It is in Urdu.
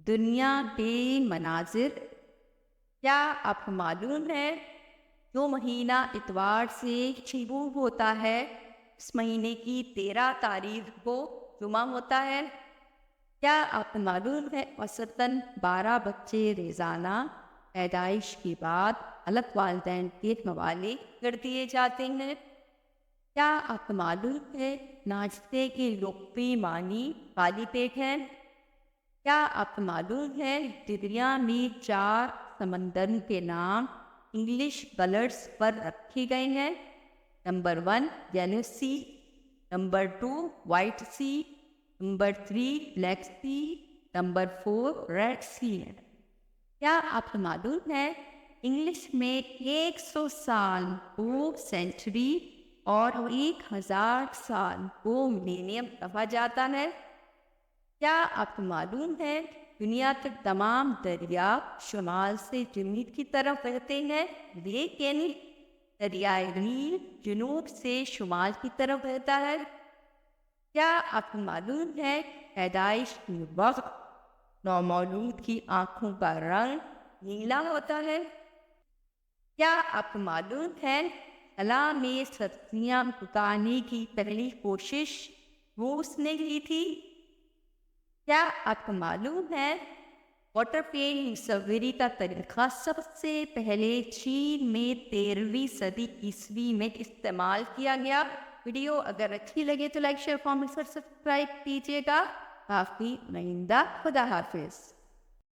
دنیا کے مناظر۔ کیا آپ کو معلوم ہے جو مہینہ اتوار سے شروع ہوتا ہے اس مہینے کی 13 تاریخ کو جمعہ ہوتا ہے؟ کیا آپ کو معلوم ہے اوسطاً 12 بچے روزانہ پیدائش کے بعد الگ والدین کے حوالے کر دیے جاتے ہیں؟ کیا آپ کو معلوم ہے ناشتے کے لقمے معنی خالی پیٹ ہے؟ کیا آپ کو معلوم ہے دنیا میں 4 سمندروں کے نام انگلش کلرز پر رکھے گئے ہیں؟ نمبر 1 یلو سی، نمبر 2 وائٹ سی، نمبر 3 بلیک سی، نمبر 4 ریڈ سی ہے۔ کیا آپ کو معلوم ہے انگلش میں 100 سال کو سینچری اور 1000 سال کو ملینیم کہا جاتا ہے؟ کیا آپ کو معلوم ہے دنیا کے تمام دریا شمال سے جنوب کی طرف بہتے ہیں لیکن دریائے نیل جنوب سے شمال کی طرف بہتا ہے؟ کیا آپ کو معلوم ہے پیدائش کے وقت نومولود کی آنکھوں کا رنگ نیلا ہوتا ہے؟ کیا آپ کو معلوم ہے خلا میں سبزیاں پکانے کی پہلی کوشش روس نے کی تھی؟ کیا آپ کو معلوم ہے واٹر پین مصوری کا طریقہ سب سے پہلے چین میں 13ویں صدی عیسوی میں استعمال کیا گیا؟ ویڈیو اگر اچھی لگے تو لائک شیئر کامنٹ سبسکرائب کیجیے گا۔ کافی آئندہ، خدا حافظ۔